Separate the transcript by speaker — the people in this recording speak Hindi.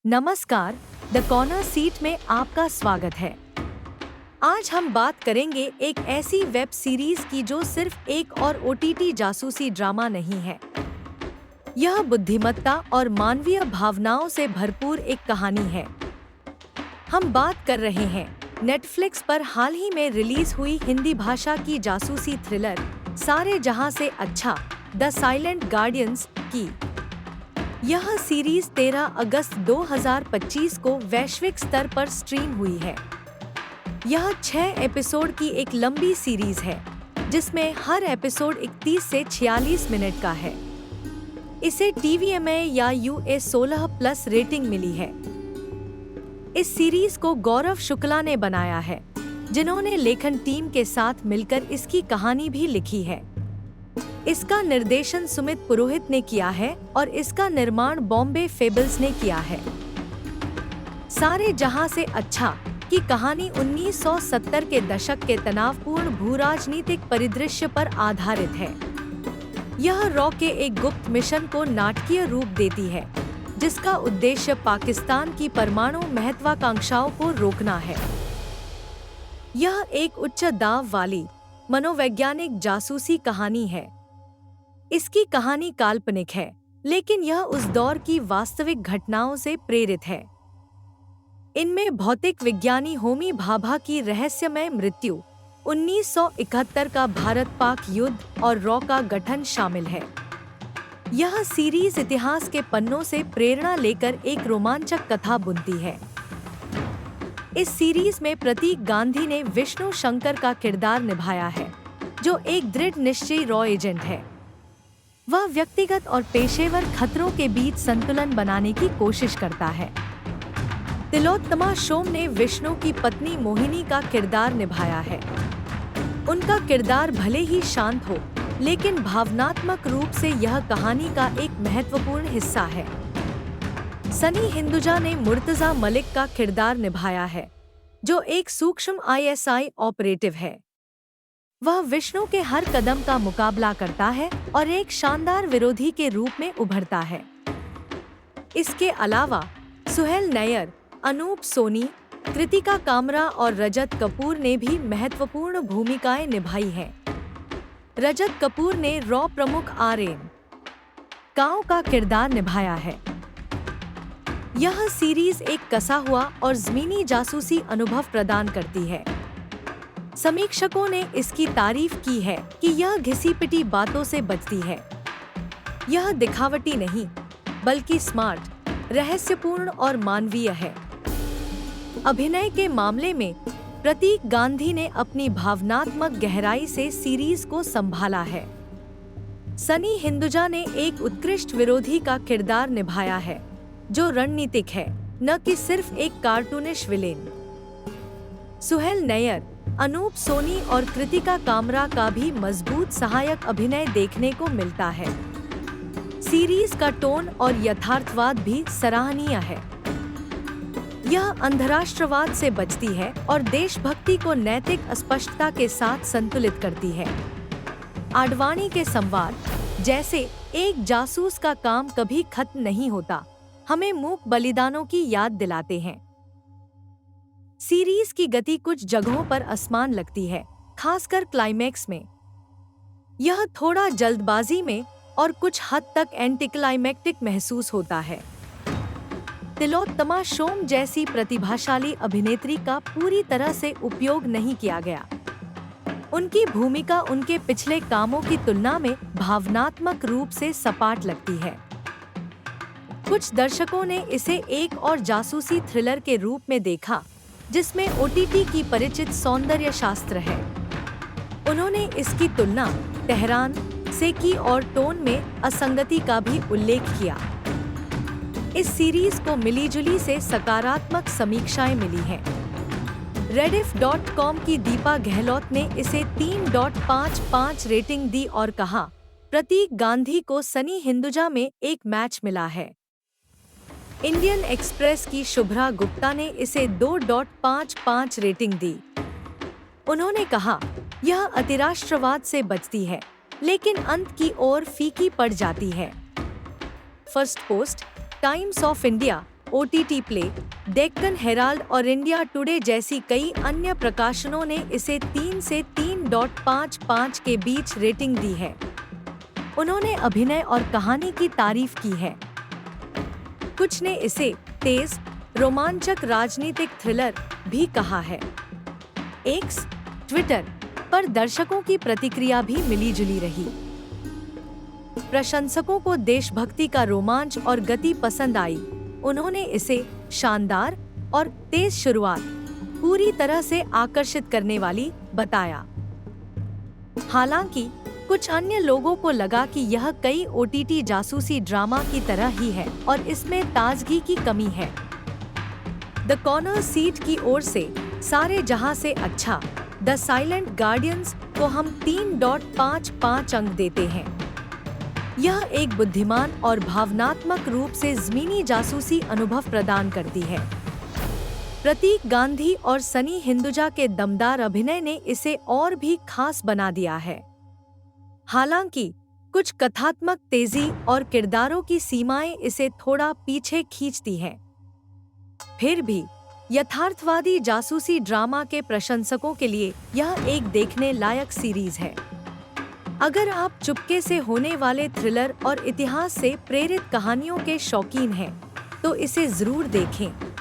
Speaker 1: नमस्कार, द कॉर्नर सीट में आपका स्वागत है। आज हम बात करेंगे एक ऐसी वेब सीरीज की जो सिर्फ एक और ओटीटी जासूसी ड्रामा नहीं है। यह बुद्धिमत्ता और मानवीय भावनाओं से भरपूर एक कहानी है। हम बात कर रहे हैं नेटफ्लिक्स पर हाल ही में रिलीज हुई हिंदी भाषा की जासूसी थ्रिलर सारे जहां से अच्छा, द साइलेंट गार्डियंस की। यह सीरीज 13 अगस्त 2025 को वैश्विक स्तर पर स्ट्रीम हुई है। यह 6 एपिसोड की एक लंबी सीरीज है, जिसमें हर एपिसोड 31 से 46 मिनट का है। इसे TVMA या US 16+ रेटिंग मिली है। इस सीरीज को गौरव शुक्ला ने बनाया है, जिन्होंने लेखन टीम के साथ मिलकर इसकी कहानी भी लिखी है। इसका निर्देशन सुमित पुरोहित ने किया है और इसका निर्माण बॉम्बे फेबल्स ने किया है। सारे जहां से अच्छा की कहानी 1970 के दशक के तनावपूर्ण भूराजनीतिक परिदृश्य पर आधारित है। यह रॉ के एक गुप्त मिशन को नाटकीय रूप देती है, जिसका उद्देश्य पाकिस्तान की परमाणु महत्वाकांक्षाओं को रोकना है। यह एक उच्च दाव वाली मनोवैज्ञानिक जासूसी कहानी है। इसकी कहानी काल्पनिक है, लेकिन यह उस दौर की वास्तविक घटनाओं से प्रेरित है। इनमें भौतिक विज्ञानी होमी भाभा की रहस्यमय मृत्यु, 1971 का भारत-पाक युद्ध और रॉ का गठन शामिल है। यह सीरीज इतिहास के पन्नों से प्रेरणा लेकर एक रोमांचक कथा बुनती है। इस सीरीज में प्रतीक गांधी ने विष्णु शंकर का किरदार निभाया है, जो एक दृढ़ निश्चयी रॉ एजेंट है। वह व्यक्तिगत और पेशेवर खतरों के बीच संतुलन बनाने की कोशिश करता है। तिलोत्तमा सोम ने विष्णु की पत्नी मोहिनी का किरदार निभाया है। उनका किरदार भले ही शांत हो, लेकिन भावनात्मक रूप से यह कहानी का एक महत्वपूर्ण हिस्सा है। सनी हिंदुजा ने मुर्तजा मलिक का किरदार निभाया है, जो एक सूक्ष्म ISI ऑपरेटिव है। वह विष्णु के हर कदम का मुकाबला करता है और एक शानदार विरोधी के रूप में उभरता है। इसके अलावा सुहेल नैयर, अनूप सोनी, कृतिका कामरा और रजत कपूर ने भी महत्वपूर्ण भूमिकाएं निभाई हैं। रजत कपूर ने रॉ प्रमुख RM काओ का किरदार निभाया है। यह सीरीज एक कसा हुआ और ज़मीनी जासूसी अनुभव प्रदान करती है। समीक्षकों ने इसकी तारीफ की है कि यह घिसी-पिटी बातों से बचती है। यह दिखावटी नहीं, बल्कि स्मार्ट, रहस्यपूर्ण और मानवीय है। अभिनय के मामले में प्रतीक गांधी ने अपनी भावनात्मक गहराई से सीरीज को संभाला है। सनी हिंदुजा ने एक उत्कृष्ट विरोधी का किरदार निभाया है, जो रणनीतिक है, न कि सिर्फ एक कार्टूनिश विलेन। सुहेल नैयर, अनूप सोनी और कृतिका कामरा का भी मजबूत सहायक अभिनय देखने को मिलता है। सीरीज का टोन और यथार्थवाद भी सराहनीय है। यह अंधराष्ट्रवाद से बचती है और देशभक्ति को नैतिक स्पष्टता के साथ संतुलित करती है। आडवाणी के संवाद, जैसे एक जासूस का काम कभी खत्म नहीं होता, हमें मूक बलिदानों की याद दिलाते हैं। सीरीज की गति कुछ जगहों पर असमान लगती है, खासकर क्लाइमैक्स में। यह थोड़ा जल्दबाजी में और कुछ हद तक एंटीक्लाइमैक्टिक महसूस होता है। तिलोत्तमा सोम जैसी प्रतिभाशाली अभिनेत्री का पूरी तरह से उपयोग नहीं किया गया। उनकी भूमिका उनके पिछले कामों की तुलना में भावनात्मक रूप से सपाट लगती है। कुछ दर्शकों ने इसे एक और जासूसी थ्रिलर के रूप में देखा, जिसमें OTT की परिचित सौंदर्य शास्त्र है। उन्होंने इसकी तुलना तेहरान से की और टोन में असंगति का भी उल्लेख किया। इस सीरीज को मिलीजुली से सकारात्मक समीक्षाएं मिली हैं। Rediff.com की दीपा गहलोत ने इसे 3.55 रेटिंग दी और कहा, प्रतीक गांधी को सनी हिंदुजा में एक मैच मिला है। इंडियन एक्सप्रेस की शुभ्रा गुप्ता ने इसे 2.55 रेटिंग दी। उन्होंने कहा, यह अतिराष्ट्रवाद से बचती है, लेकिन अंत की ओर फीकी पड़ जाती है। First post, times of India, OTT play, Deccan Herald और इंडिया टुडे जैसी कई अन्य प्रकाशनों ने इसे 3 से 3.55 के बीच रेटिंग दी है। उन्होंने अभिनय और कहानी की तारीफ की है। कुछ ने इसे तेज, रोमांचक राजनीतिक थ्रिलर भी कहा है। एक्स, ट्विटर पर दर्शकों की प्रतिक्रिया भी मिली-जुली रही। प्रशंसकों को देशभक्ति का रोमांच और गति पसंद आई। उन्होंने इसे शानदार और तेज शुरुआत, पूरी तरह से आकर्षित करने वाली बताया। हालांकि कुछ अन्य लोगों को लगा कि यह कई OTT जासूसी ड्रामा की तरह ही है और इसमें ताजगी की कमी है। द कॉर्नर सीट की ओर से सारे जहां से अच्छा, द साइलेंट गार्डियंस को हम 3.55 अंक देते हैं। यह एक बुद्धिमान और भावनात्मक रूप से ज़मीनी जासूसी अनुभव प्रदान करती है। प्रतीक गांधी और सनी हिंदुजा के दमदार अभिनय ने इसे और भी खास बना दिया है। हालांकि कुछ कथात्मक तेजी और किरदारों की सीमाएं इसे थोड़ा पीछे खींचती हैं। फिर भी यथार्थवादी जासूसी ड्रामा के प्रशंसकों के लिए यह एक देखने लायक सीरीज है। अगर आप चुपके से होने वाले थ्रिलर और इतिहास से प्रेरित कहानियों के शौकीन हैं, तो इसे जरूर देखें।